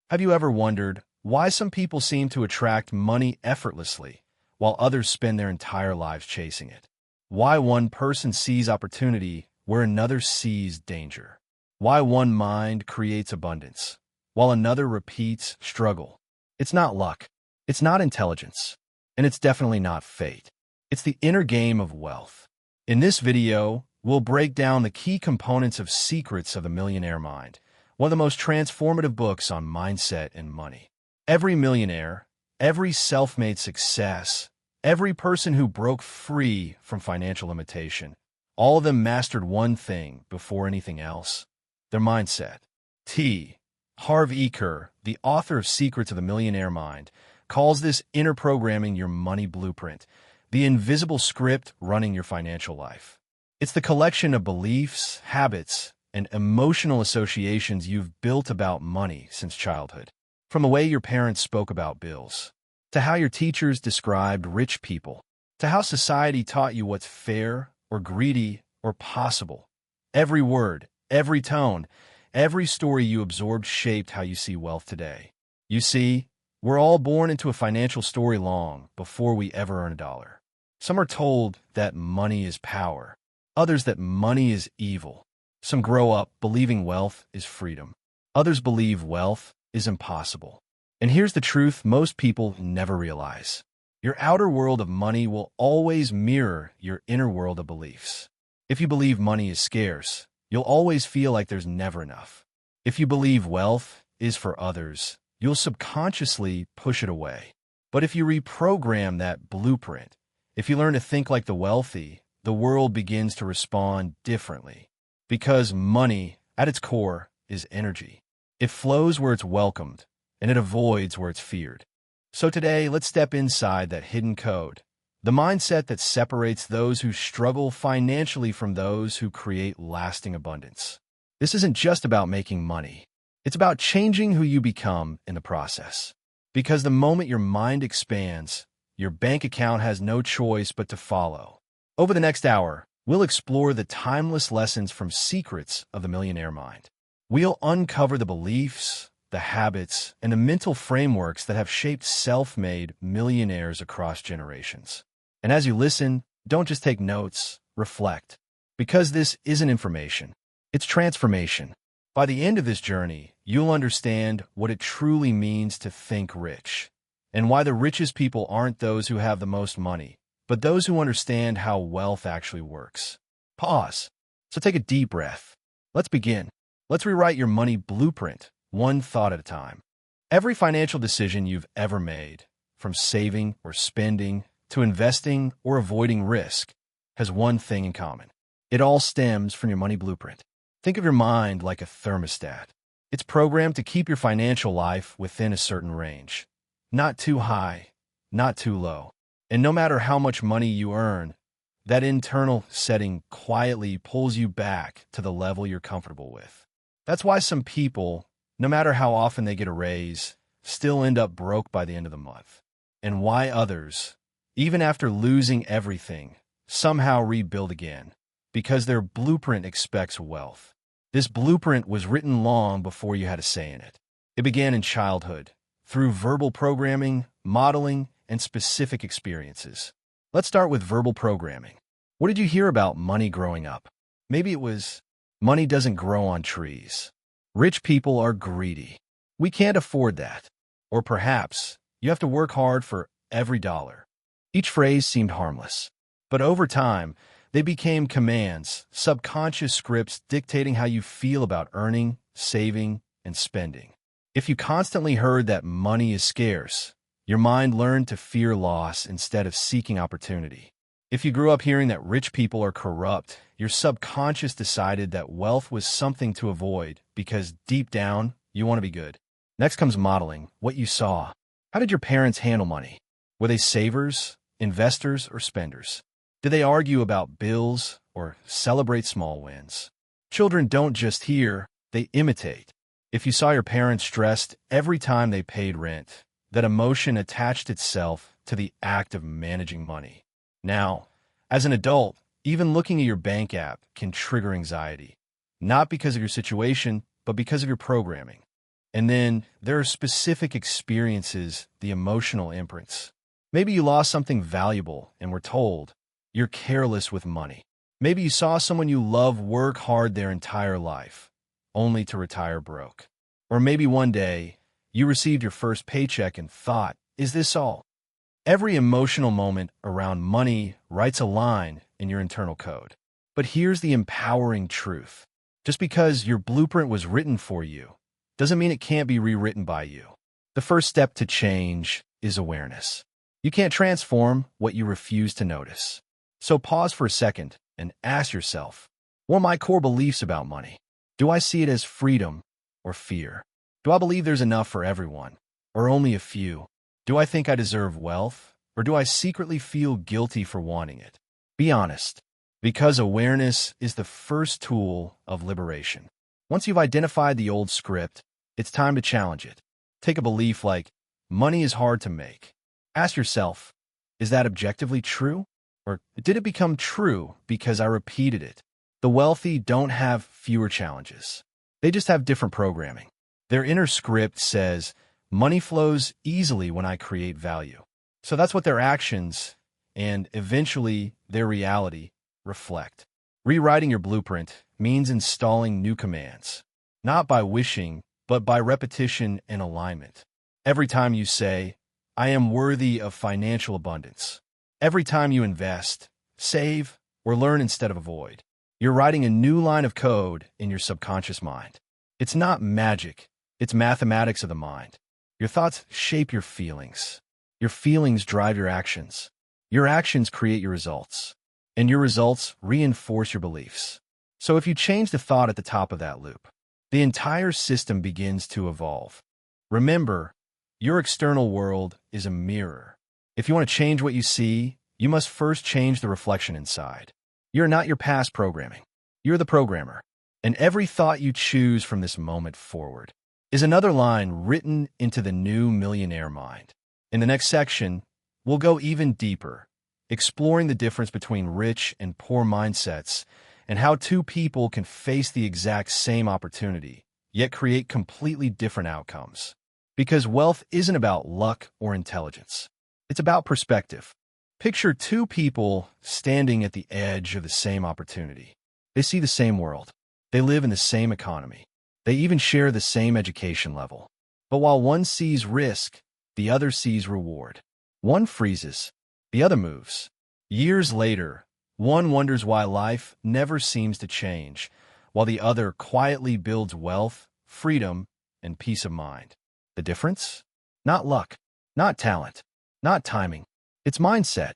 Have you ever wondered why some people seem to attract money effortlessly, while others spend their entire lives chasing it? Why one person sees opportunity where another sees danger? Why one mind creates abundance, while another repeats struggle? It's not luck, it's not intelligence, and it's definitely not fate. It's the inner game of wealth. In this video, we'll break down the key components of Secrets of the Millionaire Mind, one of the most transformative books on mindset and money. Every millionaire, every self-made success, every person who broke free from financial limitation, all of them mastered one thing before anything else: their mindset. Harv Eker, the author of Secrets of the Millionaire Mind, calls this inner programming your money blueprint, the invisible script running your financial life. It's the collection of beliefs, habits, and emotional associations you've built about money since childhood. From the way your parents spoke about bills, to how your teachers described rich people, to how society taught you what's fair or greedy or possible. Every word, every tone, every story you absorbed shaped how you see wealth today. You see, we're all born into a financial story long before we ever earn a dollar. Some are told that money is power, others that money is evil. Some grow up believing wealth is freedom. Others believe wealth is impossible. And here's the truth most people never realize. Your outer world of money will always mirror your inner world of beliefs. If you believe money is scarce, you'll always feel like there's never enough. If you believe wealth is for others, you'll subconsciously push it away. But if you reprogram that blueprint, if you learn to think like the wealthy, the world begins to respond differently. Because money, at its core, is energy. It flows where it's welcomed, and it avoids where it's feared. So today, let's step inside that hidden code, the mindset that separates those who struggle financially from those who create lasting abundance. This isn't just about making money. It's about changing who you become in the process. Because the moment your mind expands, your bank account has no choice but to follow. Over the next hour, we'll explore the timeless lessons from Secrets of the Millionaire Mind. We'll uncover the beliefs, the habits, and the mental frameworks that have shaped self-made millionaires across generations. And as you listen, don't just take notes, reflect. Because this isn't information, it's transformation. By the end of this journey, you'll understand what it truly means to think rich, and why the richest people aren't those who have the most money, but those who understand how wealth actually works. Pause. So take a deep breath. Let's begin. Let's rewrite your money blueprint, one thought at a time. Every financial decision you've ever made, from saving or spending to investing or avoiding risk, has one thing in common. It all stems from your money blueprint. Think of your mind like a thermostat. It's programmed to keep your financial life within a certain range. Not too high, not too low. And no matter how much money you earn, that internal setting quietly pulls you back to the level you're comfortable with. That's why some people, no matter how often they get a raise, still end up broke by the end of the month. And why others, even after losing everything, somehow rebuild again. Because their blueprint expects wealth. This blueprint was written long before you had a say in it. It began in childhood, through verbal programming, modeling, and specific experiences. Let's start with verbal programming. What did you hear about money growing up? Maybe it was, money doesn't grow on trees. Rich people are greedy. We can't afford that. Or perhaps, you have to work hard for every dollar. Each phrase seemed harmless. But over time, they became commands, subconscious scripts dictating how you feel about earning, saving, and spending. If you constantly heard that money is scarce, your mind learned to fear loss instead of seeking opportunity. If you grew up hearing that rich people are corrupt, your subconscious decided that wealth was something to avoid because deep down, you want to be good. Next comes modeling, what you saw. How did your parents handle money? Were they savers, investors, or spenders? Did they argue about bills or celebrate small wins? Children don't just hear, they imitate. If you saw your parents stressed every time they paid rent, that emotion attached itself to the act of managing money. Now, as an adult, even looking at your bank app can trigger anxiety, not because of your situation, but because of your programming. And then there are specific experiences, the emotional imprints. Maybe you lost something valuable and were told, you're careless with money. Maybe you saw someone you love work hard their entire life, only to retire broke. Or maybe one day, you received your first paycheck and thought, is this all? Every emotional moment around money writes a line in your internal code. But here's the empowering truth. Just because your blueprint was written for you, doesn't mean it can't be rewritten by you. The first step to change is awareness. You can't transform what you refuse to notice. So pause for a second and ask yourself, what are my core beliefs about money? Do I see it as freedom or fear? Do I believe there's enough for everyone, or only a few? Do I think I deserve wealth, or do I secretly feel guilty for wanting it? Be honest, because awareness is the first tool of liberation. Once you've identified the old script, it's time to challenge it. Take a belief like, money is hard to make. Ask yourself, is that objectively true? Or did it become true because I repeated it? The wealthy don't have fewer challenges. They just have different programming. Their inner script says, money flows easily when I create value. So that's what their actions, and eventually their reality, reflect. Rewriting your blueprint means installing new commands, not by wishing, but by repetition and alignment. Every time you say, I am worthy of financial abundance. Every time you invest, save, or learn instead of avoid, you're writing a new line of code in your subconscious mind. It's not magic. It's mathematics of the mind. Your thoughts shape your feelings. Your feelings drive your actions. Your actions create your results. And your results reinforce your beliefs. So if you change the thought at the top of that loop, the entire system begins to evolve. Remember, your external world is a mirror. If you want to change what you see, you must first change the reflection inside. You're not your past programming. You're the programmer. And every thought you choose from this moment forward is another line written into the new Millionaire Mind. In the next section, we'll go even deeper, exploring the difference between rich and poor mindsets and how two people can face the exact same opportunity, yet create completely different outcomes. Because wealth isn't about luck or intelligence. It's about perspective. Picture two people standing at the edge of the same opportunity. They see the same world. They live in the same economy. They even share the same education level. But while one sees risk, the other sees reward. One freezes, the other moves. Years later, one wonders why life never seems to change, while the other quietly builds wealth, freedom, and peace of mind. The difference? Not luck, not talent, not timing. It's mindset.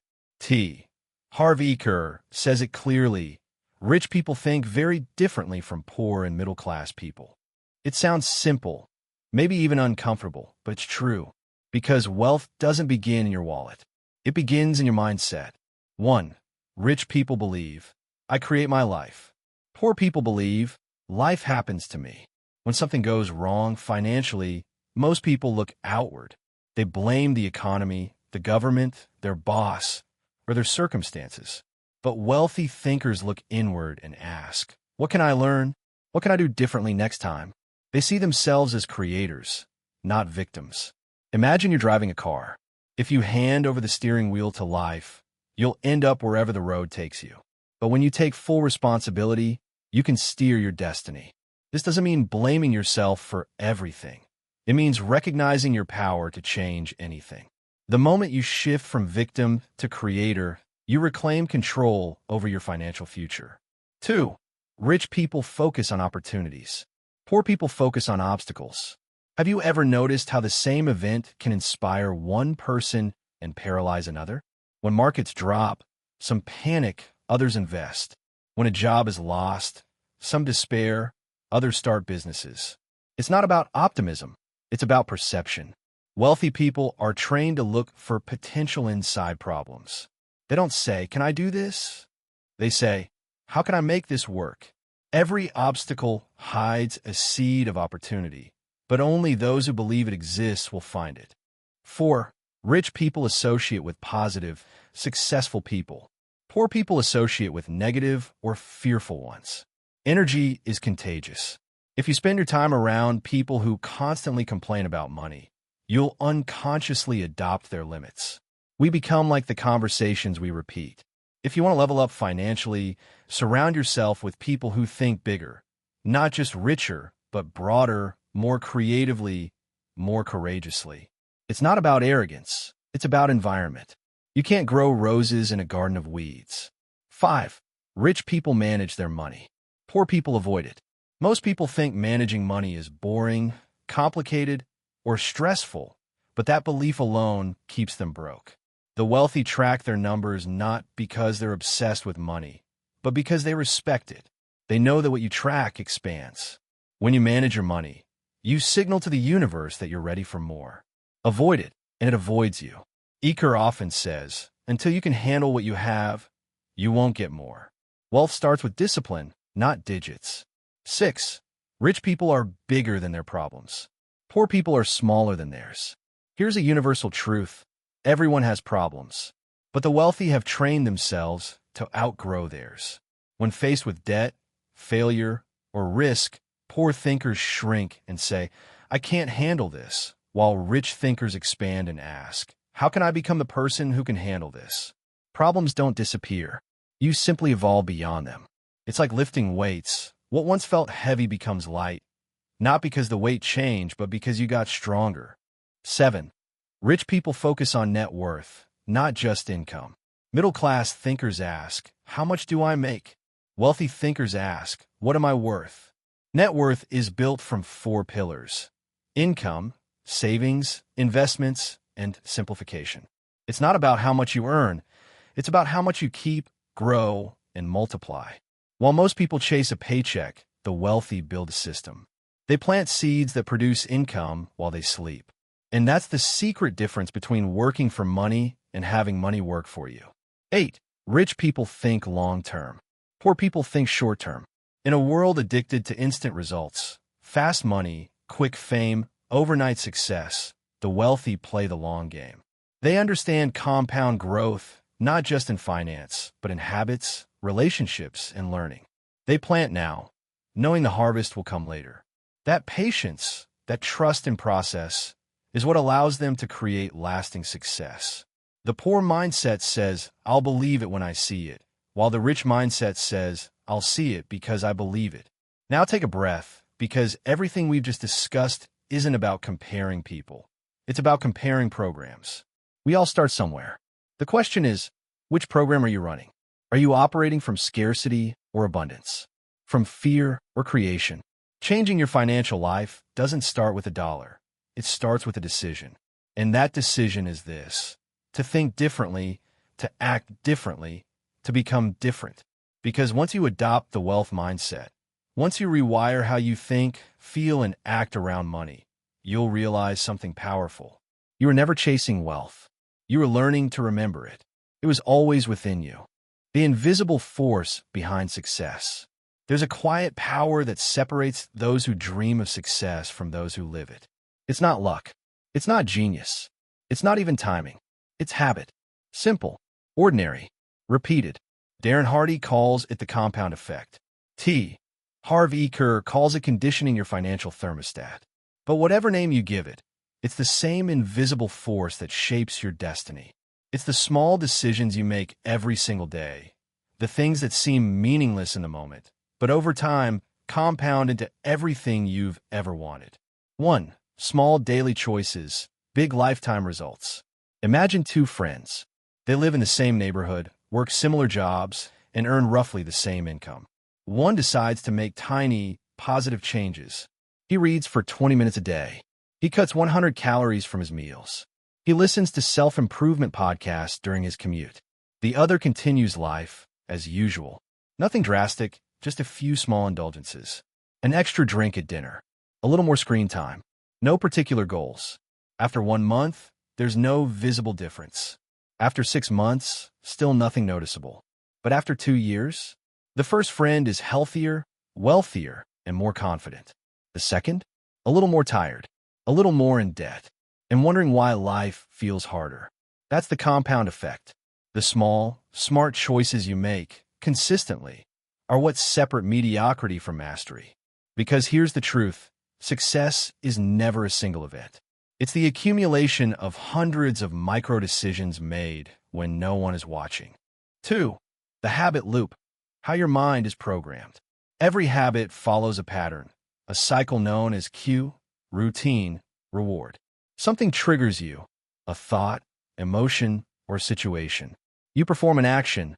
Harv Eker says it clearly. Rich people think very differently from poor and middle-class people. It sounds simple, maybe even uncomfortable, but it's true. Because wealth doesn't begin in your wallet. It begins in your mindset. 1. Rich people believe, I create my life. Poor people believe, life happens to me. When something goes wrong financially, most people look outward. They blame the economy, the government, their boss, or their circumstances. But wealthy thinkers look inward and ask, what can I learn? What can I do differently next time? They see themselves as creators, not victims. Imagine you're driving a car. If you hand over the steering wheel to life, you'll end up wherever the road takes you. But when you take full responsibility, you can steer your destiny. This doesn't mean blaming yourself for everything. It means recognizing your power to change anything. The moment you shift from victim to creator, you reclaim control over your financial future. 2. Rich people focus on opportunities. Poor people focus on obstacles. Have you ever noticed how the same event can inspire one person and paralyze another? When markets drop, some panic, others invest. When a job is lost, some despair, others start businesses. It's not about optimism. It's about perception. Wealthy people are trained to look for potential inside problems. They don't say, can I do this? They say, how can I make this work? Every obstacle hides a seed of opportunity, but only those who believe it exists will find it. 4. Rich people associate with positive, successful people. Poor people associate with negative or fearful ones. Energy is contagious. If you spend your time around people who constantly complain about money, you'll unconsciously adopt their limits. We become like the conversations we repeat. If you want to level up financially, surround yourself with people who think bigger, not just richer, but broader, more creatively, more courageously. It's not about arrogance. It's about environment. You can't grow roses in a garden of weeds. 5. Rich people manage their money. Poor people avoid it. Most people think managing money is boring, complicated, or stressful, but that belief alone keeps them broke. The wealthy track their numbers not because they're obsessed with money, but because they respect it. They know that what you track expands. When you manage your money, you signal to the universe that you're ready for more. Avoid it, and it avoids you. Eker often says, until you can handle what you have, you won't get more. Wealth starts with discipline, not digits. 6. Rich people are bigger than their problems. Poor people are smaller than theirs. Here's a universal truth. Everyone has problems, but the wealthy have trained themselves to outgrow theirs. When faced with debt, failure, or risk, poor thinkers shrink and say, I can't handle this, while rich thinkers expand and ask, how can I become the person who can handle this? Problems don't disappear. You simply evolve beyond them. It's like lifting weights. What once felt heavy becomes light, not because the weight changed, but because you got stronger. 7. Rich people focus on net worth, not just income. Middle-class thinkers ask, how much do I make? Wealthy thinkers ask, what am I worth? Net worth is built from 4 pillars: income, savings, investments, and simplification. It's not about how much you earn. It's about how much you keep, grow, and multiply. While most people chase a paycheck, the wealthy build a system. They plant seeds that produce income while they sleep. And that's the secret difference between working for money and having money work for you. 8. Rich people think long-term. Poor people think short-term. In a world addicted to instant results, fast money, quick fame, overnight success, the wealthy play the long game. They understand compound growth, not just in finance, but in habits, relationships, and learning. They plant now, knowing the harvest will come later. That patience, that trust in process, is what allows them to create lasting success. The poor mindset says, I'll believe it when I see it, while the rich mindset says, I'll see it because I believe it. Now take a breath, because everything we've just discussed isn't about comparing people. It's about comparing programs. We all start somewhere. The question is, which program are you running? Are you operating from scarcity or abundance? From fear or creation? Changing your financial life doesn't start with $1. It starts with a decision. And that decision is this: to think differently, to act differently, to become different. Because once you adopt the wealth mindset, once you rewire how you think, feel, and act around money, you'll realize something powerful. You were never chasing wealth. You were learning to remember it. It was always within you. The invisible force behind success. There's a quiet power that separates those who dream of success from those who live it. It's not luck. It's not genius. It's not even timing. It's habit. Simple, ordinary, repeated. Darren Hardy calls it the compound effect. Harv Eker calls it conditioning your financial thermostat. But whatever name you give it, it's the same invisible force that shapes your destiny. It's the small decisions you make every single day, the things that seem meaningless in the moment, but over time compound into everything you've ever wanted. 1. Small daily choices, big lifetime results. Imagine 2 friends. They live in the same neighborhood, work similar jobs, and earn roughly the same income. One decides to make tiny, positive changes. He reads for 20 minutes a day. He cuts 100 calories from his meals. He listens to self-improvement podcasts during his commute. The other continues life as usual. Nothing drastic, just a few small indulgences. An extra drink at dinner. A little more screen time. No particular goals. After 1 month, there's no visible difference. After 6 months, still nothing noticeable. But after 2 years, the first friend is healthier, wealthier, and more confident. The second, a little more tired, a little more in debt, and wondering why life feels harder. That's the compound effect. The small, smart choices you make, consistently, are what separate mediocrity from mastery. Because here's the truth. Success is never a single event. It's the accumulation of hundreds of micro decisions made when no one is watching. 2. The habit loop. How your mind is programmed. Every habit follows a pattern, a cycle known as cue, routine, reward. Something triggers you, a thought, emotion, or situation. You perform an action,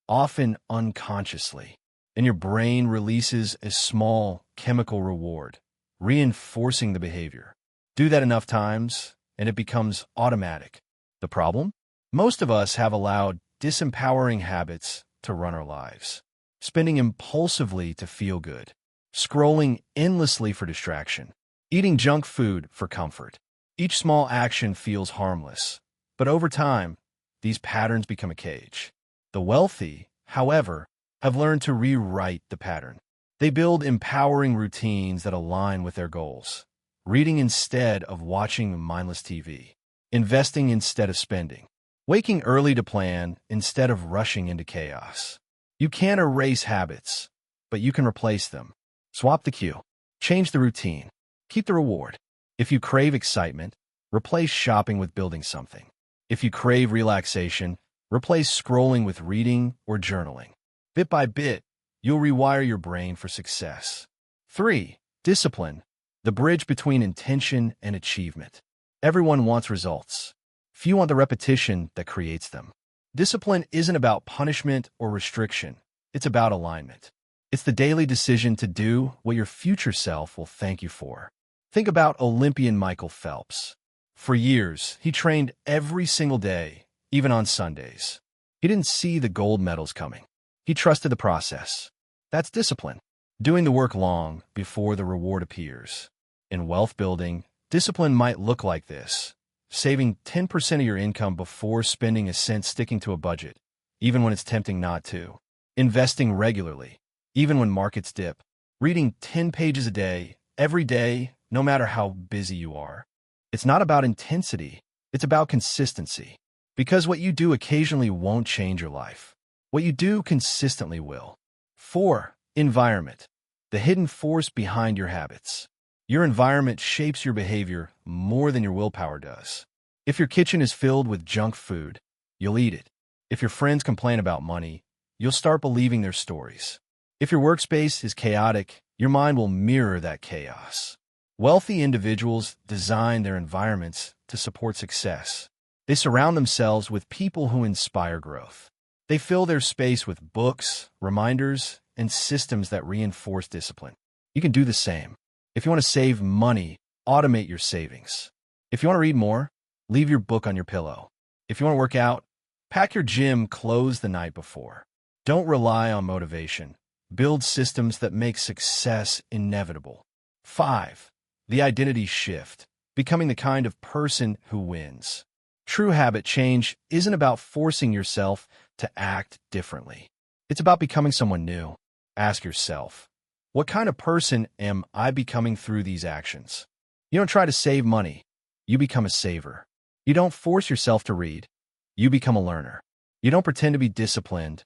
often unconsciously, and your brain releases a small chemical reward, reinforcing the behavior. Do that enough times, and it becomes automatic. The problem? Most of us have allowed disempowering habits to run our lives. Spending impulsively to feel good, scrolling endlessly for distraction, eating junk food for comfort. Each small action feels harmless, but over time, these patterns become a cage. The wealthy, however, have learned to rewrite the pattern. They build empowering routines that align with their goals. Reading instead of watching mindless TV. Investing instead of spending. Waking early to plan instead of rushing into chaos. You can't erase habits, but you can replace them. Swap the cue. Change the routine. Keep the reward. If you crave excitement, replace shopping with building something. If you crave relaxation, replace scrolling with reading or journaling. Bit by bit, you'll rewire your brain for success. 3. Discipline. The bridge between intention and achievement. Everyone wants results. Few want the repetition that creates them. Discipline isn't about punishment or restriction. It's about alignment. It's the daily decision to do what your future self will thank you for. Think about Olympian Michael Phelps. For years, he trained every single day, even on Sundays. He didn't see the gold medals coming. He trusted the process. That's discipline. Doing the work long before the reward appears. In wealth building, discipline might look like this. Saving 10% of your income before spending a cent, sticking to a budget, even when it's tempting not to. Investing regularly, even when markets dip. Reading 10 pages a day, every day, no matter how busy you are. It's not about intensity, it's about consistency. Because what you do occasionally won't change your life. What you do consistently will. 4. Environment. The hidden force behind your habits. Your environment shapes your behavior more than your willpower does. If your kitchen is filled with junk food, you'll eat it. If your friends complain about money, you'll start believing their stories. If your workspace is chaotic, your mind will mirror that chaos. Wealthy individuals design their environments to support success. They surround themselves with people who inspire growth. They fill their space with books, reminders, and systems that reinforce discipline. You can do the same. If you want to save money, automate your savings. If you want to read more, leave your book on your pillow. If you want to work out, pack your gym clothes the night before. Don't rely on motivation. Build systems that make success inevitable. 5. The identity shift. Becoming the kind of person who wins. True habit change isn't about forcing yourself to act differently. It's about becoming someone new. Ask yourself, what kind of person am I becoming through these actions? You don't try to save money. You become a saver. You don't force yourself to read. You become a learner. You don't pretend to be disciplined.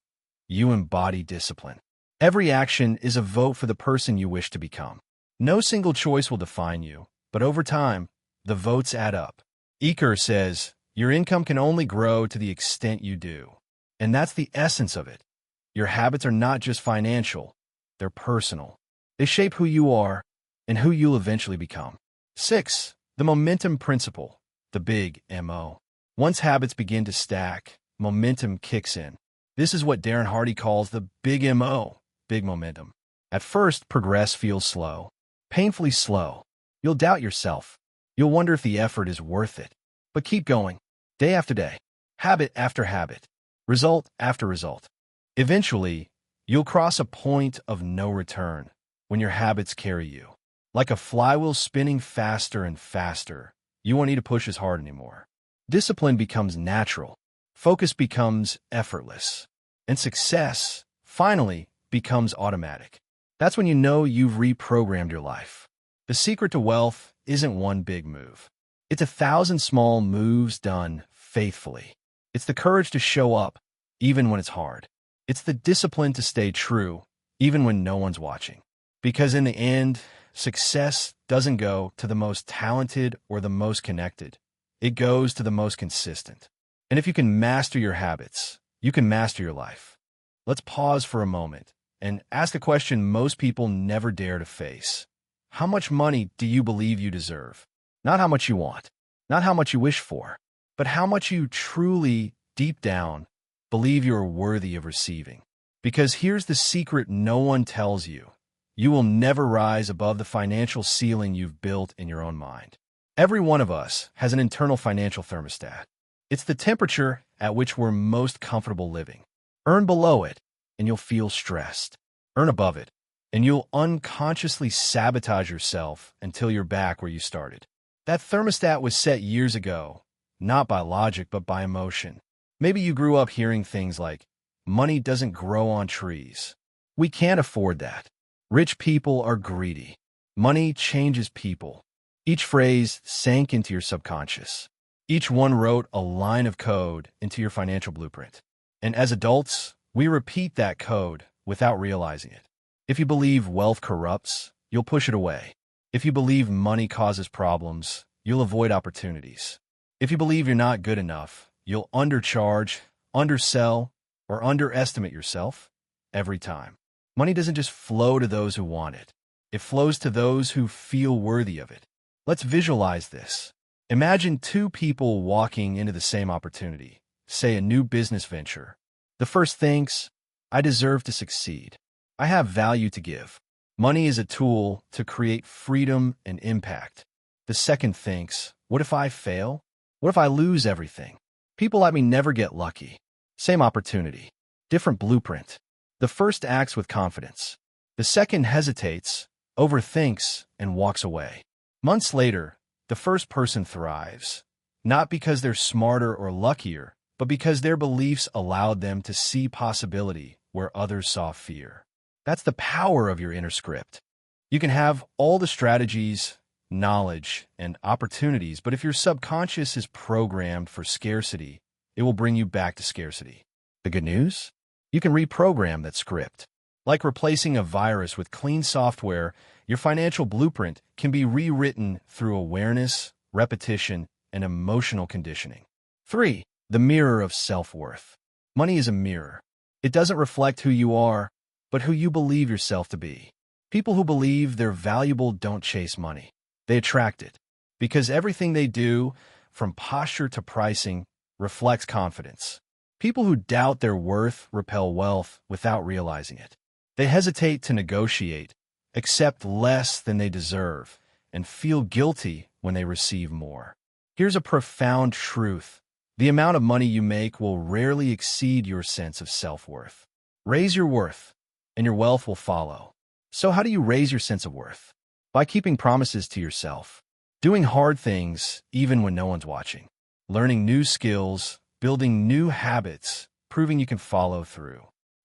You embody discipline. Every action is a vote for the person you wish to become. No single choice will define you, but over time, the votes add up. Eker says, your income can only grow to the extent you do. And that's the essence of it. Your habits are not just financial, they're personal. They shape who you are and who you'll eventually become. 6. The momentum principle, the big MO. Once habits begin to stack, momentum kicks in. This is what Darren Hardy calls the big MO, big momentum. At first, progress feels slow, painfully slow. You'll doubt yourself. You'll wonder if the effort is worth it. But keep going, day after day, habit after habit, result after result. Eventually, you'll cross a point of no return when your habits carry you. Like a flywheel spinning faster and faster, you won't need to push as hard anymore. Discipline becomes natural, focus becomes effortless, and success, finally, becomes automatic. That's when you know you've reprogrammed your life. The secret to wealth isn't one big move. It's 1,000 small moves done faithfully. It's the courage to show up, even when it's hard. It's the discipline to stay true, even when no one's watching. Because in the end, success doesn't go to the most talented or the most connected. It goes to the most consistent. And if you can master your habits, you can master your life. Let's pause for a moment and ask the question most people never dare to face. How much money do you believe you deserve? Not how much you want, not how much you wish for, but how much you truly, deep down, believe you are worthy of receiving. Because here's the secret no one tells you. You will never rise above the financial ceiling you've built in your own mind. Every one of us has an internal financial thermostat. It's the temperature at which we're most comfortable living. Earn below it, and you'll feel stressed. Earn above it, and you'll unconsciously sabotage yourself until you're back where you started. That thermostat was set years ago, not by logic, but by emotion. Maybe you grew up hearing things like, money doesn't grow on trees. We can't afford that. Rich people are greedy. Money changes people. Each phrase sank into your subconscious. Each one wrote a line of code into your financial blueprint. And as adults, we repeat that code without realizing it. If you believe wealth corrupts, you'll push it away. If you believe money causes problems, you'll avoid opportunities. If you believe you're not good enough, you'll undercharge, undersell, or underestimate yourself every time. Money doesn't just flow to those who want it. It flows to those who feel worthy of it. Let's visualize this. Imagine two people walking into the same opportunity, say a new business venture. The first thinks, I deserve to succeed. I have value to give. Money is a tool to create freedom and impact. The second thinks, what if I fail? What if I lose everything? People like me never get lucky. Same opportunity, different blueprint. The first acts with confidence. The second hesitates, overthinks, and walks away. Months later, the first person thrives, not because they're smarter or luckier, but because their beliefs allowed them to see possibility where others saw fear. That's the power of your inner script. You can have all the strategies, knowledge, and opportunities, but if your subconscious is programmed for scarcity, it will bring you back to scarcity. The good news? You can reprogram that script. Like replacing a virus with clean software, your financial blueprint can be rewritten through awareness, repetition, and emotional conditioning. 3. The mirror of self-worth. Money is a mirror. It doesn't reflect who you are, but who you believe yourself to be. People who believe they're valuable don't chase money. They attract it. Because everything they do, from posture to pricing, reflects confidence. People who doubt their worth repel wealth without realizing it. They hesitate to negotiate, accept less than they deserve, and feel guilty when they receive more. Here's a profound truth. The amount of money you make will rarely exceed your sense of self-worth. Raise your worth, and your wealth will follow. So how do you raise your sense of worth? By keeping promises to yourself, doing hard things even when no one's watching, learning new skills, building new habits, proving you can follow through.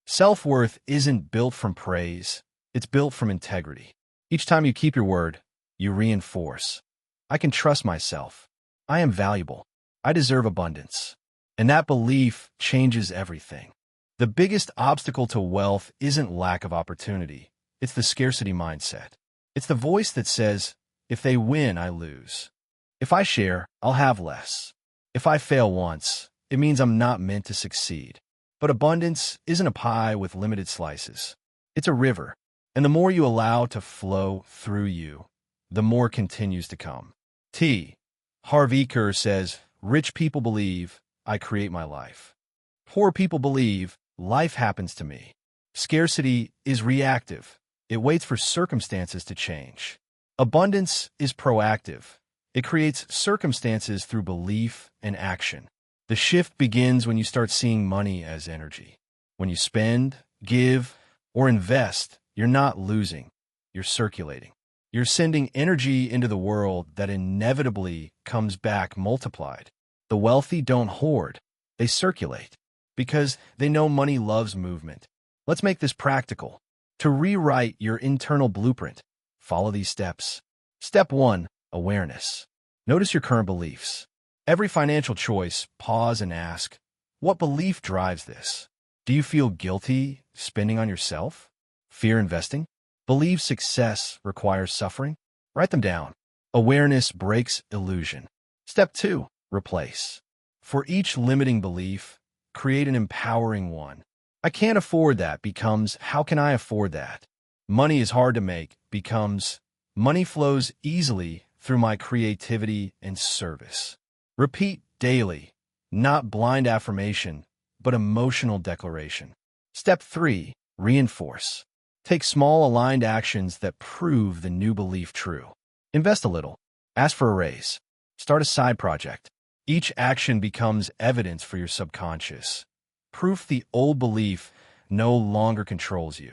Self-worth isn't built from praise, it's built from integrity. Each time you keep your word, you reinforce. I can trust myself. I am valuable. I deserve abundance. And that belief changes everything. The biggest obstacle to wealth isn't lack of opportunity. It's the scarcity mindset. It's the voice that says, if they win, I lose. If I share, I'll have less. If I fail once, it means I'm not meant to succeed. But abundance isn't a pie with limited slices. It's a river. And the more you allow to flow through you, the more continues to come. Harv Eker says, rich people believe I create my life. Poor people believe life happens to me. Scarcity is reactive. It waits for circumstances to change. Abundance is proactive. It creates circumstances through belief and action. The shift begins when you start seeing money as energy. When you spend, give, or invest, you're not losing. You're circulating. You're sending energy into the world that inevitably comes back multiplied. The wealthy don't hoard. They circulate because they know money loves movement. Let's make this practical. To rewrite your internal blueprint, follow these steps. Step 1, awareness. Notice your current beliefs. Every financial choice, pause and ask, what belief drives this? Do you feel guilty spending on yourself? Fear investing? Believe success requires suffering? Write them down. Awareness breaks illusion. Step 2. Replace. For each limiting belief, create an empowering one. I can't afford that becomes, how can I afford that? Money is hard to make becomes, money flows easily through my creativity and service. Repeat daily, not blind affirmation, but emotional declaration. Step 3. Reinforce. Take small aligned actions that prove the new belief true. Invest a little. Ask for a raise. Start a side project. Each action becomes evidence for your subconscious. Proof the old belief no longer controls you.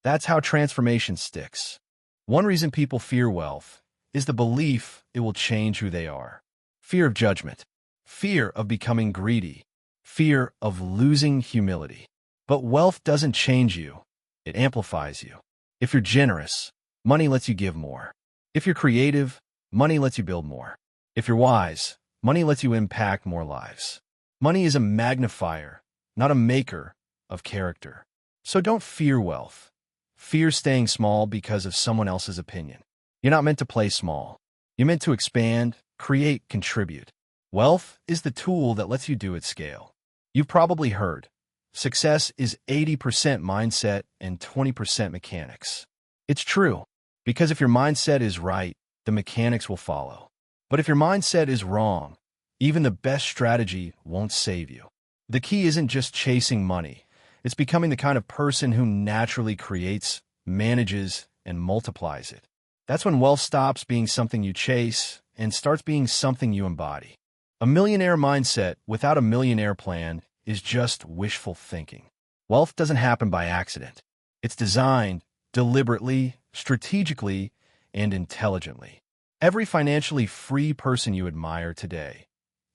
That's how transformation sticks. One reason people fear wealth is the belief it will change who they are. Fear of judgment. Fear of becoming greedy. Fear of losing humility. But wealth doesn't change you. It amplifies you. If you're generous, money lets you give more. If you're creative, money lets you build more. If you're wise, money lets you impact more lives. Money is a magnifier, not a maker of character. So don't fear wealth. Fear staying small because of someone else's opinion. You're not meant to play small. You're meant to expand, create, contribute. Wealth is the tool that lets you do at scale. You've probably heard, success is 80% mindset and 20% mechanics. It's true, because if your mindset is right, the mechanics will follow. But if your mindset is wrong, even the best strategy won't save you. The key isn't just chasing money. It's becoming the kind of person who naturally creates, manages, and multiplies it. That's when wealth stops being something you chase and starts being something you embody. A millionaire mindset without a millionaire plan is just wishful thinking. Wealth doesn't happen by accident. It's designed deliberately, strategically, and intelligently. Every financially free person you admire today,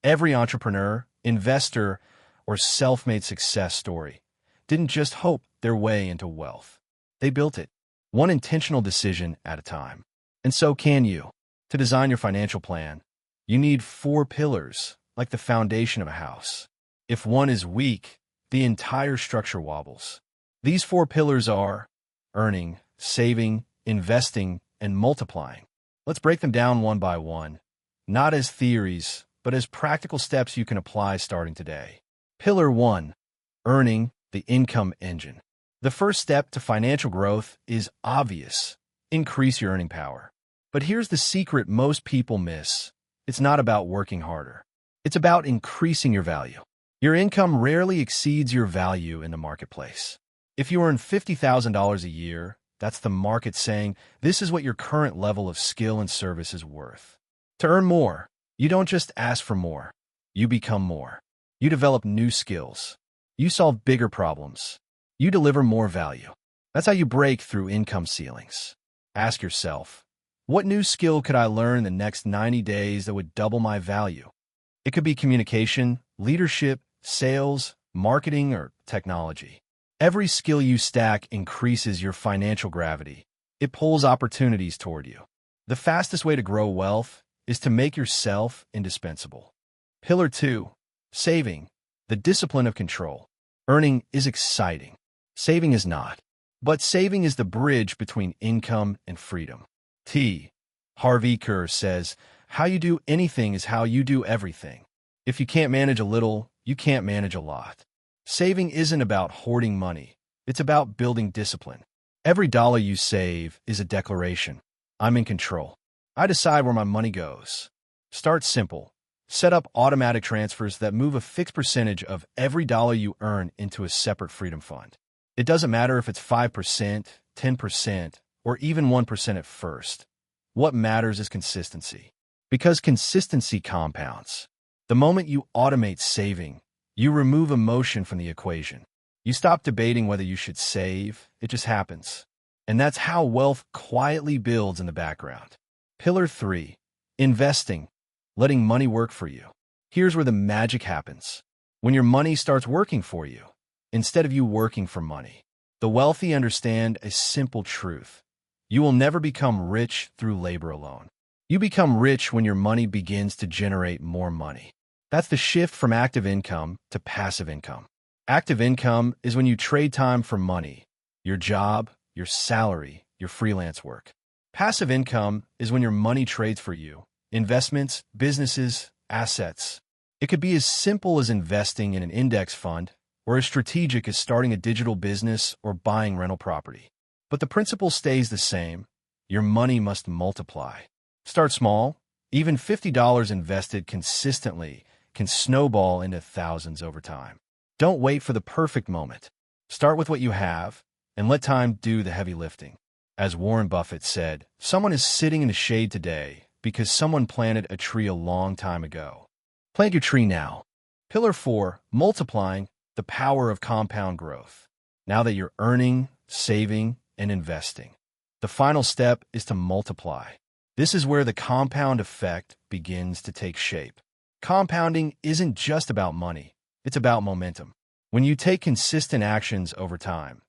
every entrepreneur, investor, or self-made success story didn't just hope their way into wealth. They built it, one intentional decision at a time. And so can you. To design your financial plan, you need 4 pillars, like the foundation of a house. If one is weak, the entire structure wobbles. These 4 pillars are earning, saving, investing, and multiplying. Let's break them down one by one, not as theories, but as practical steps you can apply starting today. Pillar 1, earning, the income engine. The first step to financial growth is obvious. Increase your earning power. But here's the secret most people miss. It's not about working harder. It's about increasing your value. Your income rarely exceeds your value in the marketplace. If you earn $50,000 a year, that's the market saying this is what your current level of skill and service is worth. To earn more, you don't just ask for more. You become more. You develop new skills. You solve bigger problems. You deliver more value. That's how you break through income ceilings. Ask yourself, what new skill could I learn in the next 90 days that would double my value? It could be communication, leadership, sales, marketing, or technology. Every skill you stack increases your financial gravity. It pulls opportunities toward you. The fastest way to grow wealth is to make yourself indispensable. Pillar 2, saving, the discipline of control. Earning is exciting. Saving is not. But saving is the bridge between income and freedom. Harv Eker says, how you do anything is how you do everything. If you can't manage a little, you can't manage a lot. Saving isn't about hoarding money. It's about building discipline. Every dollar you save is a declaration. I'm in control. I decide where my money goes. Start simple. Set up automatic transfers that move a fixed percentage of every dollar you earn into a separate freedom fund. It doesn't matter if it's 5%, 10%, or even 1% at first. What matters is consistency. Because consistency compounds. The moment you automate saving, you remove emotion from the equation. You stop debating whether you should save. It just happens. And that's how wealth quietly builds in the background. Pillar 3, investing, letting money work for you. Here's where the magic happens. When your money starts working for you, instead of you working for money. The wealthy understand a simple truth. You will never become rich through labor alone. You become rich when your money begins to generate more money. That's the shift from active income to passive income. Active income is when you trade time for money, your job, your salary, your freelance work. Passive income is when your money trades for you. Investments, businesses, assets. It could be as simple as investing in an index fund, or as strategic as starting a digital business or buying rental property. But the principle stays the same. Your money must multiply. Start small. Even $50 invested consistently can snowball into thousands over time. Don't wait for the perfect moment. Start with what you have, and let time do the heavy lifting. As Warren Buffett said, someone is sitting in the shade today because someone planted a tree a long time ago. Plant your tree now. Pillar 4, multiplying, the power of compound growth. Now that you're earning, saving, and investing, the final step is to multiply. This is where the compound effect begins to take shape. Compounding isn't just about money, it's about momentum. When you take consistent actions over time,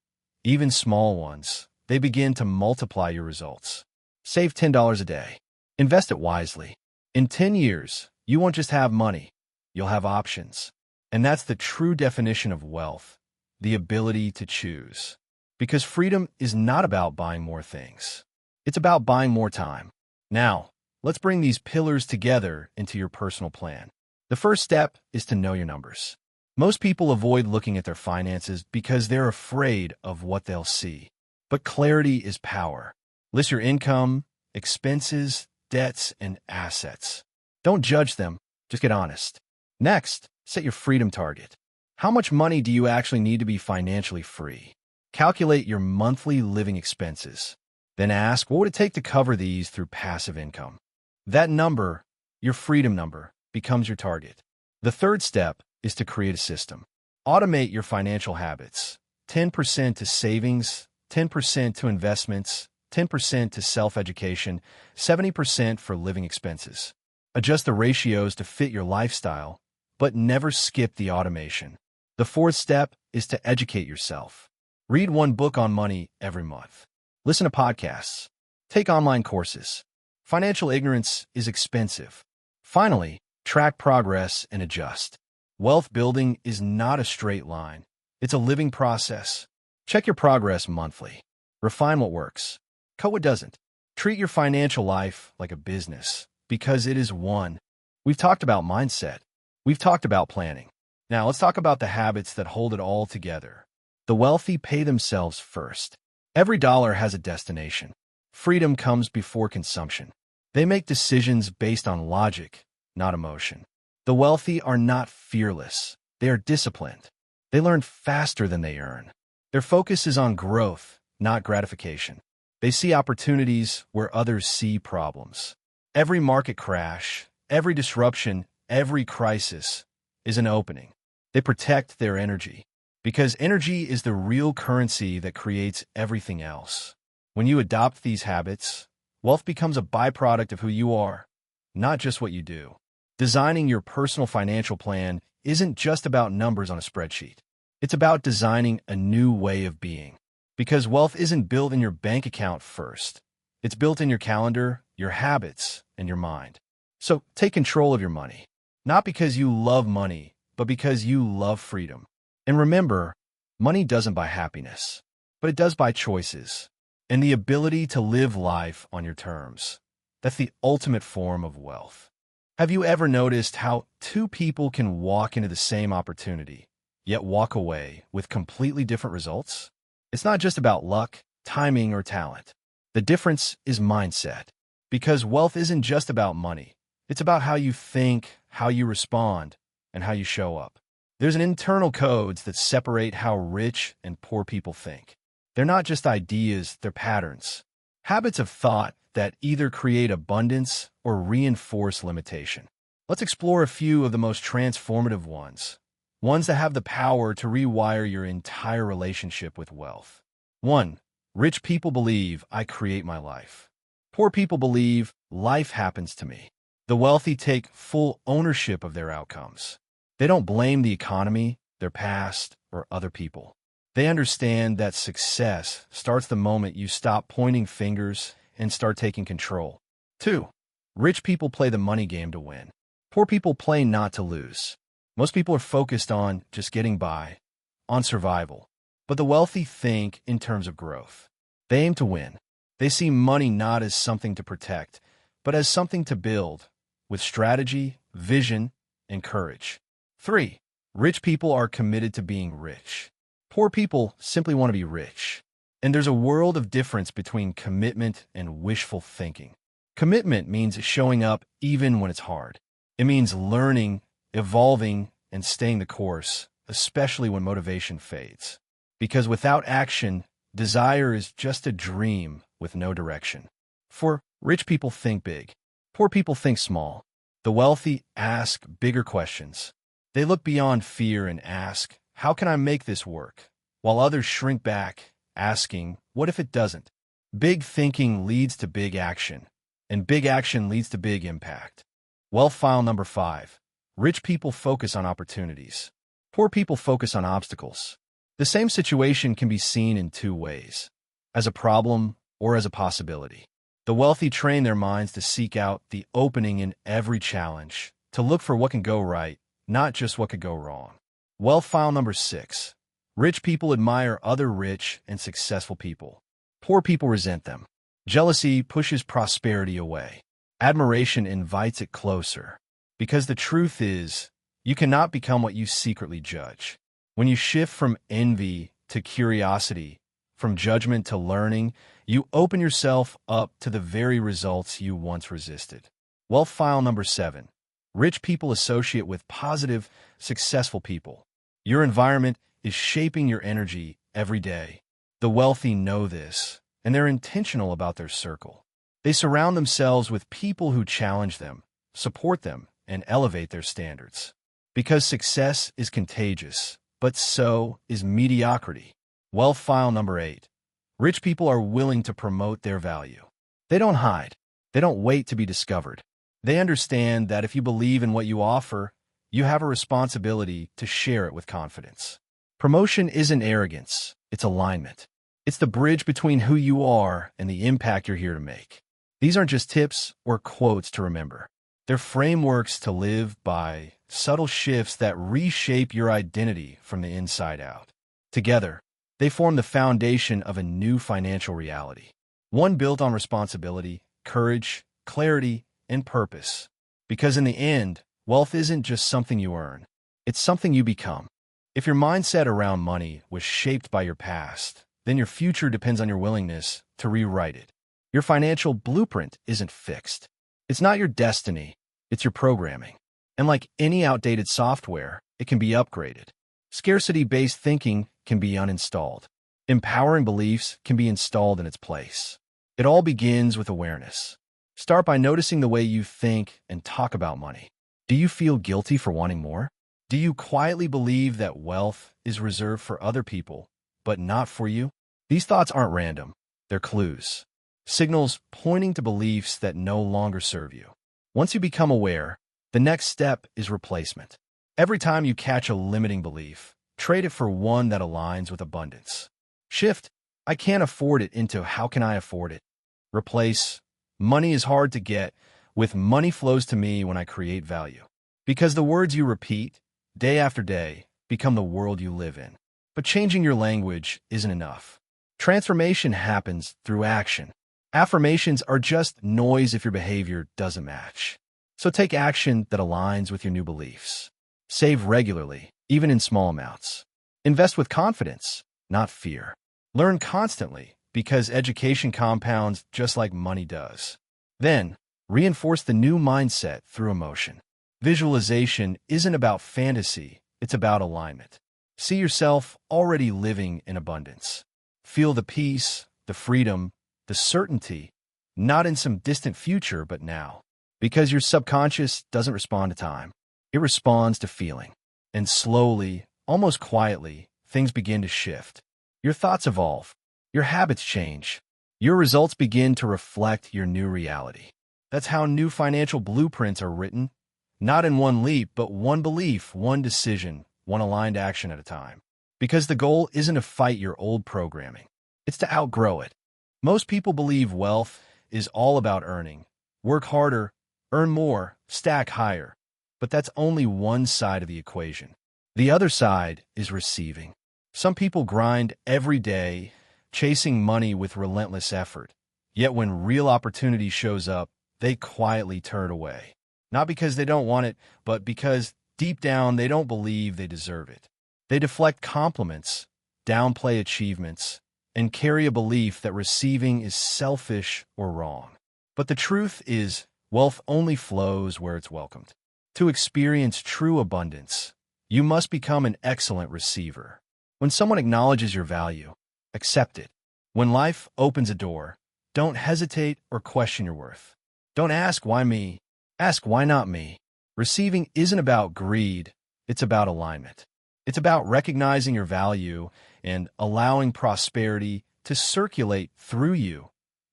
even small ones, they begin to multiply your results. Save $10 a day. Invest it wisely. In 10 years, you won't just have money, you'll have options. And that's the true definition of wealth, the ability to choose. Because freedom is not about buying more things. It's about buying more time. Now, let's bring these pillars together into your personal plan. The first step is to know your numbers. Most people avoid looking at their finances because they're afraid of what they'll see. But clarity is power. List your income, expenses, debts, and assets. Don't judge them, just get honest. Next, set your freedom target. How much money do you actually need to be financially free? Calculate your monthly living expenses. Then ask, what would it take to cover these through passive income? That number, your freedom number, becomes your target. The third step is to create a system. Automate your financial habits. 10% to savings, 10% to investments, 10% to self-education, 70% for living expenses. Adjust the ratios to fit your lifestyle, but never skip the automation. The fourth step is to educate yourself. Read one book on money every month. Listen to podcasts. Take online courses. Financial ignorance is expensive. Finally, track progress and adjust. Wealth building is not a straight line. It's a living process. Check your progress monthly. Refine what works. Cut what doesn't. Treat your financial life like a business, because it is one. We've talked about mindset. We've talked about planning. Now let's talk about the habits that hold it all together. The wealthy pay themselves first. Every dollar has a destination. Freedom comes before consumption. They make decisions based on logic, not emotion. The wealthy are not fearless. They are disciplined. They learn faster than they earn. Their focus is on growth, not gratification. They see opportunities where others see problems. Every market crash, every disruption, every crisis is an opening. They protect their energy, because energy is the real currency that creates everything else. When you adopt these habits, wealth becomes a byproduct of who you are, not just what you do. Designing your personal financial plan isn't just about numbers on a spreadsheet. It's about designing a new way of being. Because wealth isn't built in your bank account first. It's built in your calendar, your habits, and your mind. So take control of your money. Not because you love money, but because you love freedom. And remember, money doesn't buy happiness, but it does buy choices and the ability to live life on your terms. That's the ultimate form of wealth. Have you ever noticed how two people can walk into the same opportunity, yet walk away with completely different results? It's not just about luck, timing, or talent. The difference is mindset. Because wealth isn't just about money. It's about how you think, how you respond, and how you show up. There's an internal codes that separate how rich and poor people think. They're not just ideas, they're patterns. Habits of thought that either create abundance or reinforce limitation. Let's explore a few of the most transformative ones. Ones that have the power to rewire your entire relationship with wealth. 1. Rich people believe I create my life. Poor people believe life happens to me. The wealthy take full ownership of their outcomes. They don't blame the economy, their past, or other people. They understand that success starts the moment you stop pointing fingers and start taking control. 2. Rich people play the money game to win. Poor people play not to lose. Most people are focused on just getting by, on survival. But the wealthy think in terms of growth. They aim to win. They see money not as something to protect, but as something to build, with strategy, vision, and courage. 3. Rich people are committed to being rich. Poor people simply want to be rich. And there's a world of difference between commitment and wishful thinking. Commitment means showing up even when it's hard. It means learning, evolving, and staying the course, especially when motivation fades. Because without action, desire is just a dream with no direction. For rich people think big. Poor people think small. The wealthy ask bigger questions. They look beyond fear and ask, how can I make this work? While others shrink back, asking, what if it doesn't? Big thinking leads to big action, and big action leads to big impact. Wealth file number 5. Rich people focus on opportunities. Poor people focus on obstacles. The same situation can be seen in two ways, as a problem or as a possibility. The wealthy train their minds to seek out the opening in every challenge, to look for what can go right, not just what could go wrong. Wealth file number 6. Rich people admire other rich and successful people. Poor people resent them. Jealousy pushes prosperity away. Admiration invites it closer. Because the truth is, you cannot become what you secretly judge. When you shift from envy to curiosity, from judgment to learning, you open yourself up to the very results you once resisted. Wealth file number 7. Rich people associate with positive, successful people. Your environment is shaping your energy every day. The wealthy know this, and they're intentional about their circle. They surround themselves with people who challenge them, support them, and elevate their standards. Because success is contagious, but so is mediocrity. Wealth file number 8. Rich people are willing to promote their value. They don't hide. They don't wait to be discovered. They understand that if you believe in what you offer, you have a responsibility to share it with confidence. Promotion isn't arrogance, it's alignment. It's the bridge between who you are and the impact you're here to make. These aren't just tips or quotes to remember. They're frameworks to live by, subtle shifts that reshape your identity from the inside out. Together, they form the foundation of a new financial reality. One built on responsibility, courage, clarity, and purpose. Because in the end, wealth isn't just something you earn. It's something you become. If your mindset around money was shaped by your past, then your future depends on your willingness to rewrite it. Your financial blueprint isn't fixed. It's not your destiny, it's your programming. And like any outdated software, it can be upgraded. Scarcity-based thinking can be uninstalled. Empowering beliefs can be installed in its place. It all begins with awareness. Start by noticing the way you think and talk about money. Do you feel guilty for wanting more? Do you quietly believe that wealth is reserved for other people, but not for you? These thoughts aren't random. They're clues. Signals pointing to beliefs that no longer serve you. Once you become aware, the next step is replacement. Every time you catch a limiting belief, trade it for one that aligns with abundance. Shift, I can't afford it, into how can I afford it? Replace, money is hard to get, with money flows to me when I create value. Because the words you repeat, day after day, become the world you live in. But changing your language isn't enough. Transformation happens through action. Affirmations are just noise if your behavior doesn't match. So take action that aligns with your new beliefs. Save regularly, even in small amounts. Invest with confidence, not fear. Learn constantly, because education compounds just like money does. Then, reinforce the new mindset through emotion. Visualization isn't about fantasy, it's about alignment. See yourself already living in abundance. Feel the peace, the freedom, the certainty, not in some distant future, but now. Because your subconscious doesn't respond to time. It responds to feeling. And slowly, almost quietly, things begin to shift. Your thoughts evolve. Your habits change. Your results begin to reflect your new reality. That's how new financial blueprints are written. Not in one leap, but one belief, one decision, one aligned action at a time. Because the goal isn't to fight your old programming. It's to outgrow it. Most people believe wealth is all about earning. Work harder, earn more, stack higher. But that's only one side of the equation. The other side is receiving. Some people grind every day, chasing money with relentless effort, Yet when real opportunity shows up, they quietly turn away. Not because they don't want it, but because deep down they don't believe they deserve it. They deflect compliments, downplay achievements, and carry a belief that receiving is selfish or wrong. But the truth is, wealth only flows where it's welcomed. To experience true abundance, you must become an excellent receiver. When someone acknowledges your value, accept it. When life opens a door, don't hesitate or question your worth. Don't ask why me, ask why not me. Receiving isn't about greed, it's about alignment. It's about recognizing your value and allowing prosperity to circulate through you,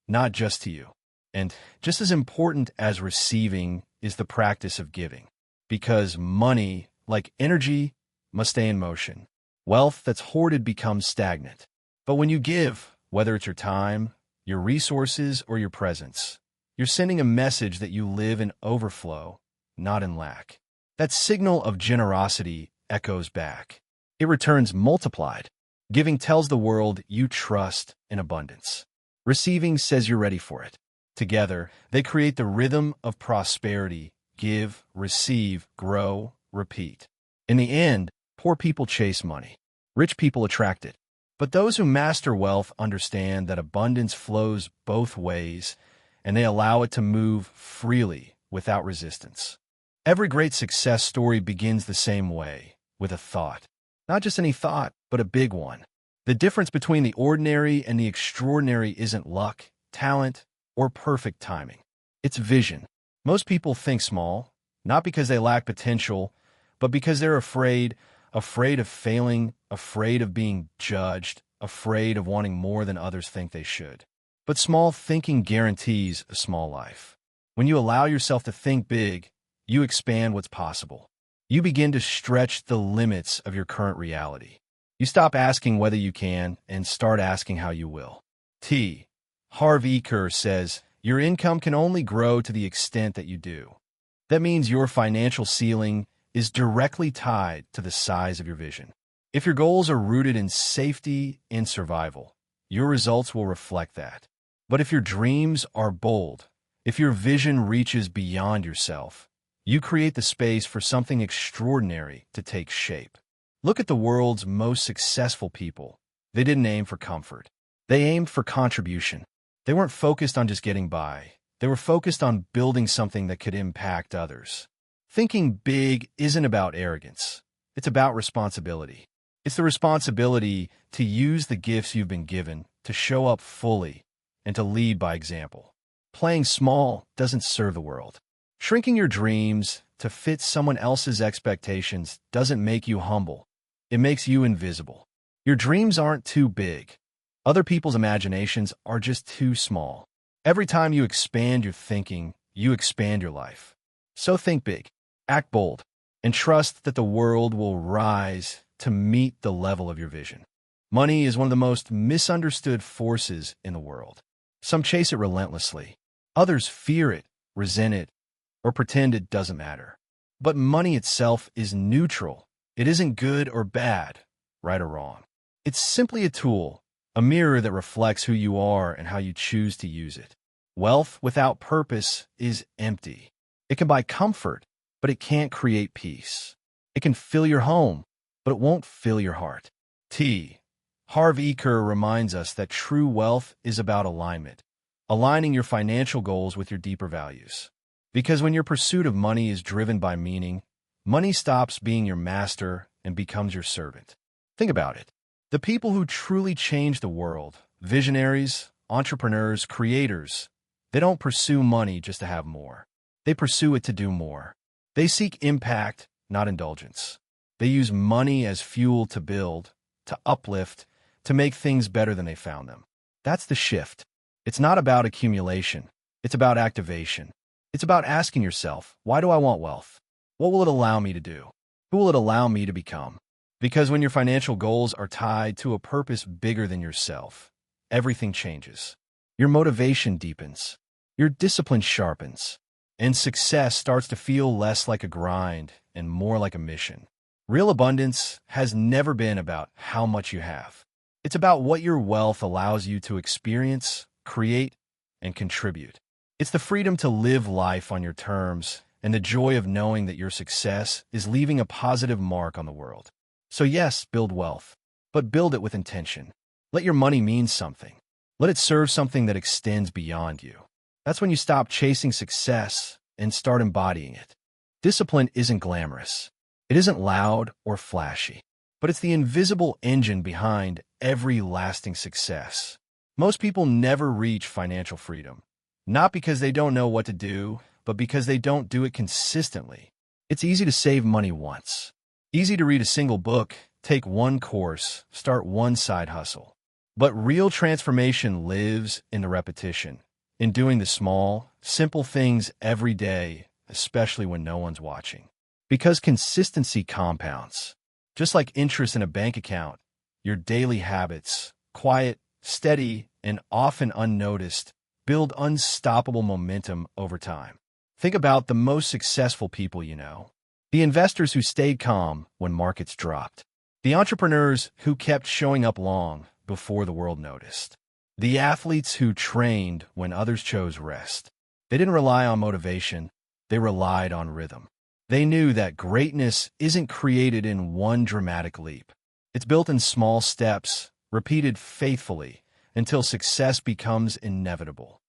not just to you. And just as important as receiving is the practice of giving, because money, like energy, must stay in motion. Wealth that's hoarded becomes stagnant. But when you give, whether it's your time, your resources, or your presence, you're sending a message that you live in overflow, not in lack. That signal of generosity echoes back. It returns multiplied. Giving tells the world you trust in abundance. Receiving says you're ready for it. Together, they create the rhythm of prosperity: give, receive, grow, repeat. In the end, poor people chase money. Rich people attract it. But those who master wealth understand that abundance flows both ways, and they allow it to move freely without resistance. Every great success story begins the same way, with a thought. Not just any thought, but a big one. The difference between the ordinary and the extraordinary isn't luck, talent, or perfect timing. It's vision. Most people think small, not because they lack potential, but because they're afraid of failing, afraid of being judged, afraid of wanting more than others think they should. But small thinking guarantees a small life. When you allow yourself to think big, you expand what's possible. You begin to stretch the limits of your current reality. You stop asking whether you can and start asking how you will. Harv Eker says, your income can only grow to the extent that you do. That means your financial ceiling is directly tied to the size of your vision. If your goals are rooted in safety and survival, your results will reflect that. But if your dreams are bold, if your vision reaches beyond yourself, you create the space for something extraordinary to take shape. Look at the world's most successful people. They didn't aim for comfort. They aimed for contribution. They weren't focused on just getting by. They were focused on building something that could impact others. Thinking big isn't about arrogance. It's about responsibility. It's the responsibility to use the gifts you've been given, to show up fully, and to lead by example. Playing small doesn't serve the world. Shrinking your dreams to fit someone else's expectations doesn't make you humble. It makes you invisible. Your dreams aren't too big. Other people's imaginations are just too small. Every time you expand your thinking, you expand your life. So think big, act bold, and trust that the world will rise to meet the level of your vision. Money is one of the most misunderstood forces in the world. Some chase it relentlessly. Others fear it, resent it, or pretend it doesn't matter. But money itself is neutral. It isn't good or bad, right or wrong. It's simply a tool, a mirror that reflects who you are and how you choose to use it. Wealth without purpose is empty. It can buy comfort, but it can't create peace. It can fill your home, but it won't fill your heart. Harv Eker reminds us that true wealth is about alignment, aligning your financial goals with your deeper values. Because when your pursuit of money is driven by meaning, money stops being your master and becomes your servant. Think about it. The people who truly change the world, visionaries, entrepreneurs, creators, they don't pursue money just to have more. They pursue it to do more. They seek impact, not indulgence. They use money as fuel to build, to uplift, to make things better than they found them. That's the shift. It's not about accumulation. It's about activation. It's about asking yourself, why do I want wealth? What will it allow me to do? Who will it allow me to become? Because when your financial goals are tied to a purpose bigger than yourself, everything changes. Your motivation deepens. Your discipline sharpens. And success starts to feel less like a grind and more like a mission. Real abundance has never been about how much you have. It's about what your wealth allows you to experience, create, and contribute. It's the freedom to live life on your terms and the joy of knowing that your success is leaving a positive mark on the world. So yes, build wealth, but build it with intention. Let your money mean something. Let it serve something that extends beyond you. That's when you stop chasing success and start embodying it. Discipline isn't glamorous. It isn't loud or flashy, but it's the invisible engine behind every lasting success. Most people never reach financial freedom, not because they don't know what to do, but because they don't do it consistently. It's easy to save money once. Easy to read a single book, take one course, start one side hustle. But real transformation lives in the repetition, in doing the small, simple things every day, especially when no one's watching. Because consistency compounds. Just like interest in a bank account, your daily habits, quiet, steady, and often unnoticed, build unstoppable momentum over time. Think about the most successful people you know. The investors who stayed calm when markets dropped. The entrepreneurs who kept showing up long before the world noticed. The athletes who trained when others chose rest. They didn't rely on motivation, they relied on rhythm. They knew that greatness isn't created in one dramatic leap. It's built in small steps, repeated faithfully, until success becomes inevitable.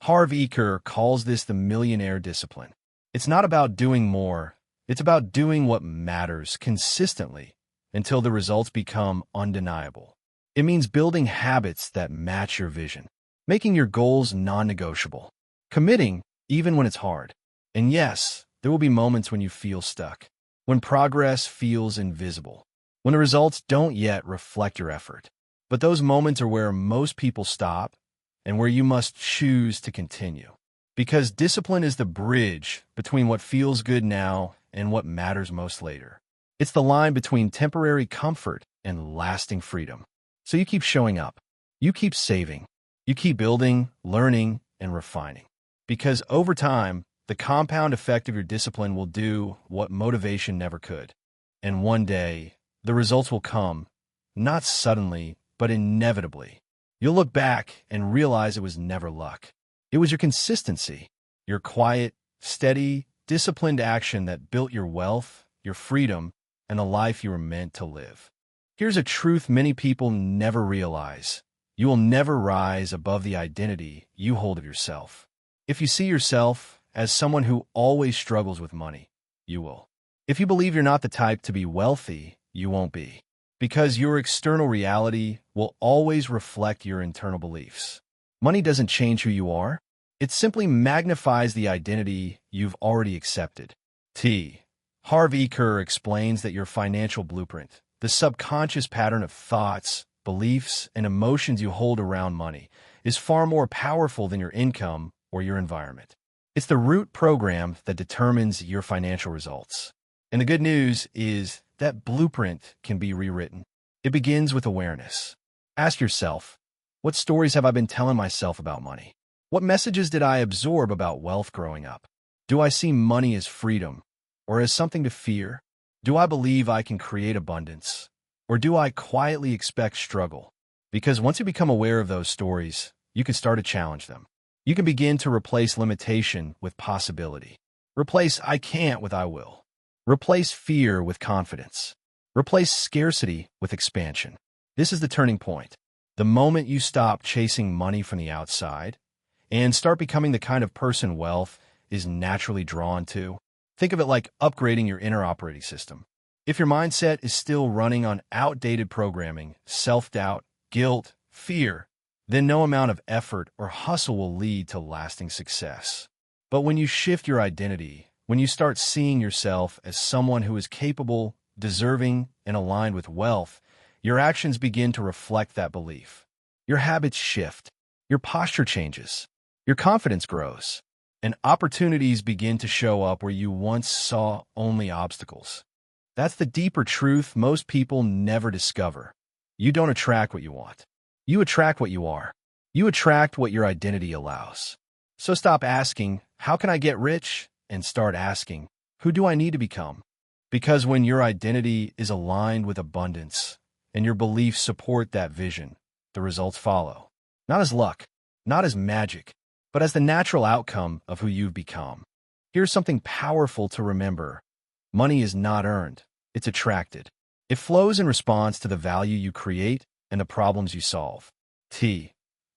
Harv Eker calls this the millionaire discipline. It's not about doing more, it's about doing what matters consistently until the results become undeniable. It means building habits that match your vision, making your goals non-negotiable, committing even when it's hard. And yes, there will be moments when you feel stuck, when progress feels invisible, when the results don't yet reflect your effort. But those moments are where most people stop and where you must choose to continue. Because discipline is the bridge between what feels good now and what matters most later. It's the line between temporary comfort and lasting freedom. So you keep showing up, you keep saving, you keep building, learning, and refining. Because over time, the compound effect of your discipline will do what motivation never could. And one day, the results will come, not suddenly, but inevitably. You'll look back and realize it was never luck. It was your consistency, your quiet, steady, disciplined action that built your wealth, your freedom, and the life you were meant to live. Here's a truth many people never realize. You will never rise above the identity you hold of yourself. If you see yourself as someone who always struggles with money, you will. If you believe you're not the type to be wealthy, you won't be. Because your external reality will always reflect your internal beliefs. Money doesn't change who you are. It simply magnifies the identity you've already accepted. Harv Eker explains that your financial blueprint, the subconscious pattern of thoughts, beliefs, and emotions you hold around money, is far more powerful than your income or your environment. It's the root program that determines your financial results. And the good news is that blueprint can be rewritten. It begins with awareness. Ask yourself, what stories have I been telling myself about money? What messages did I absorb about wealth growing up? Do I see money as freedom or as something to fear? Do I believe I can create abundance? Or do I quietly expect struggle? Because once you become aware of those stories, you can start to challenge them. You can begin to replace limitation with possibility. Replace I can't with I will. Replace fear with confidence. Replace scarcity with expansion. This is the turning point. The moment you stop chasing money from the outside and start becoming the kind of person wealth is naturally drawn to. Think of it like upgrading your inner operating system. If your mindset is still running on outdated programming, self-doubt, guilt, fear, then no amount of effort or hustle will lead to lasting success. But when you shift your identity, when you start seeing yourself as someone who is capable, deserving, and aligned with wealth, your actions begin to reflect that belief. Your habits shift, your posture changes, your confidence grows, and opportunities begin to show up where you once saw only obstacles. That's the deeper truth most people never discover. You don't attract what you want. You attract what you are. You attract what your identity allows. So stop asking, how can I get rich? And start asking, who do I need to become? Because when your identity is aligned with abundance and your beliefs support that vision, the results follow. Not as luck, not as magic, but as the natural outcome of who you've become. Here's something powerful to remember. Money is not earned, it's attracted. It flows in response to the value you create and the problems you solve.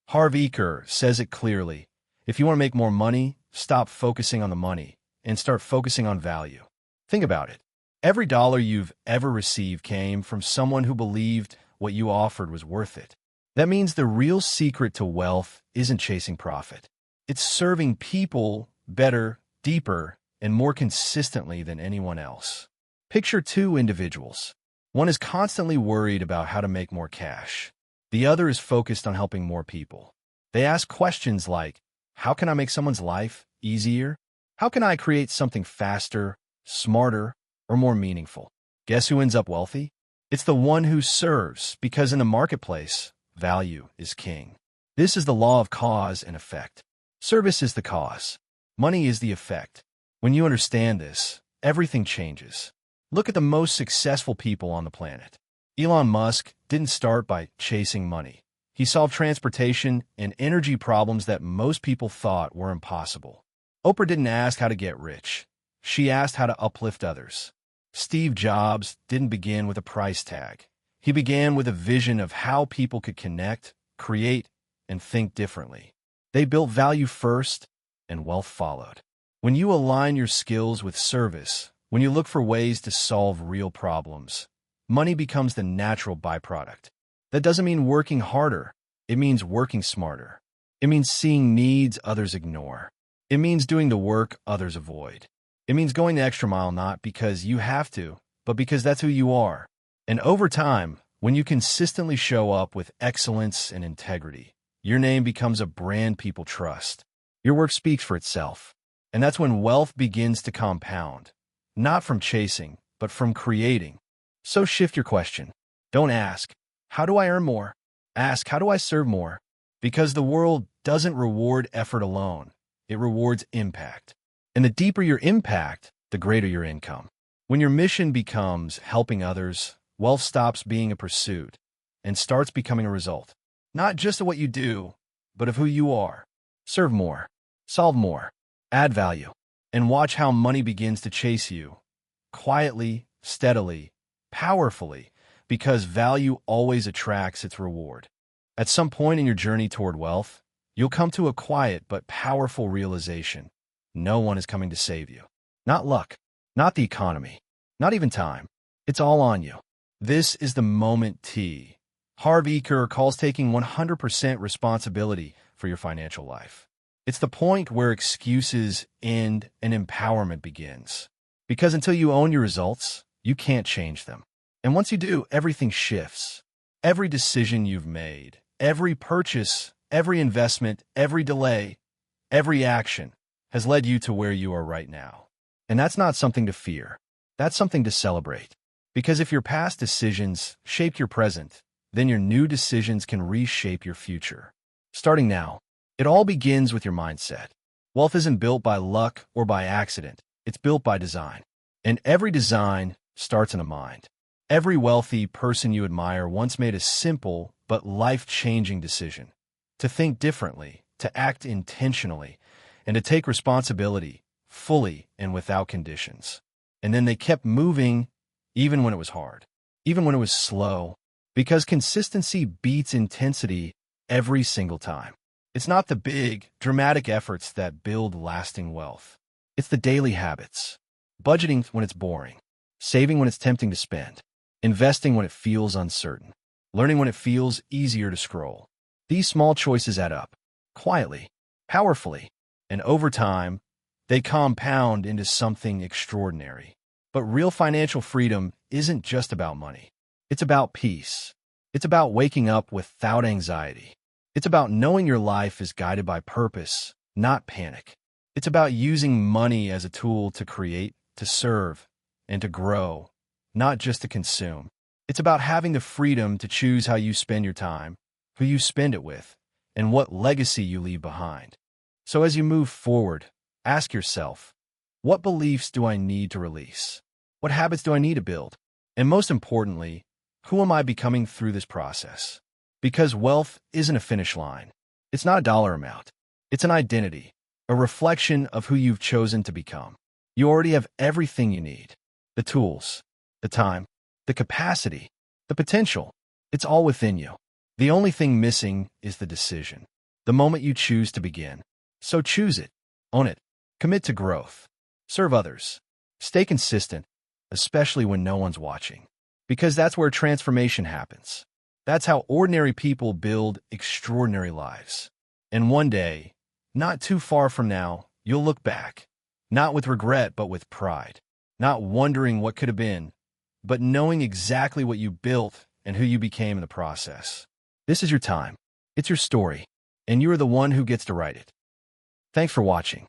Harv Eker says it clearly. If you want to make more money, stop focusing on the money and start focusing on value. Think about it. Every dollar you've ever received came from someone who believed what you offered was worth it. That means the real secret to wealth isn't chasing profit. It's serving people better, deeper, and more consistently than anyone else. Picture two individuals. One is constantly worried about how to make more cash. The other is focused on helping more people. They ask questions like, how can I make someone's life easier? How can I create something faster, smarter, or more meaningful? Guess who ends up wealthy? It's the one who serves, because in the marketplace, value is king. This is the law of cause and effect. Service is the cause. Money is the effect. When you understand this, everything changes. Look at the most successful people on the planet. Elon Musk didn't start by chasing money. He solved transportation and energy problems that most people thought were impossible. Oprah didn't ask how to get rich. She asked how to uplift others. Steve Jobs didn't begin with a price tag. He began with a vision of how people could connect, create, and think differently. They built value first, and wealth followed. When you align your skills with service, when you look for ways to solve real problems, money becomes the natural byproduct. That doesn't mean working harder. It means working smarter. It means seeing needs others ignore. It means doing the work others avoid. It means going the extra mile not because you have to, but because that's who you are. And over time, when you consistently show up with excellence and integrity, your name becomes a brand people trust. Your work speaks for itself. And that's when wealth begins to compound, not from chasing, but from creating. So shift your question. Don't ask, how do I earn more? Ask, how do I serve more? Because the world doesn't reward effort alone. It rewards impact. And the deeper your impact, the greater your income. When your mission becomes helping others, wealth stops being a pursuit and starts becoming a result. Not just of what you do, but of who you are. Serve more, solve more, add value, and watch how money begins to chase you. Quietly, steadily, powerfully, because value always attracts its reward. At some point in your journey toward wealth, you'll come to a quiet but powerful realization. No one is coming to save you. Not luck, not the economy, not even time. It's all on you. This is the moment Harv Eker calls taking 100% responsibility for your financial life. It's the point where excuses end and empowerment begins. Because until you own your results, you can't change them. And once you do, everything shifts. Every decision you've made, every purchase, every investment, every delay, every action has led you to where you are right now. And that's not something to fear. That's something to celebrate. Because if your past decisions shaped your present, then your new decisions can reshape your future. Starting now, it all begins with your mindset. Wealth isn't built by luck or by accident. It's built by design. And every design starts in a mind. Every wealthy person you admire once made a simple but life-changing decision. To think differently, to act intentionally, and to take responsibility fully and without conditions. And then they kept moving even when it was hard, even when it was slow, because consistency beats intensity every single time. It's not the big, dramatic efforts that build lasting wealth. It's the daily habits. Budgeting when it's boring, saving when it's tempting to spend, investing when it feels uncertain, learning when it feels easier to scroll. These small choices add up, quietly, powerfully, and over time, they compound into something extraordinary. But real financial freedom isn't just about money. It's about peace. It's about waking up without anxiety. It's about knowing your life is guided by purpose, not panic. It's about using money as a tool to create, to serve, and to grow, not just to consume. It's about having the freedom to choose how you spend your time, who you spend it with, and what legacy you leave behind. So as you move forward, ask yourself, what beliefs do I need to release? What habits do I need to build? And most importantly, who am I becoming through this process? Because wealth isn't a finish line. It's not a dollar amount. It's an identity, a reflection of who you've chosen to become. You already have everything you need. The tools, the time, the capacity, the potential. It's all within you. The only thing missing is the decision, the moment you choose to begin. So choose it, own it, commit to growth, serve others, stay consistent, especially when no one's watching. Because that's where transformation happens. That's how ordinary people build extraordinary lives. And one day, not too far from now, you'll look back, not with regret, but with pride, not wondering what could have been, but knowing exactly what you built and who you became in the process. This is your time. It's your story, and you are the one who gets to write it. Thanks for watching.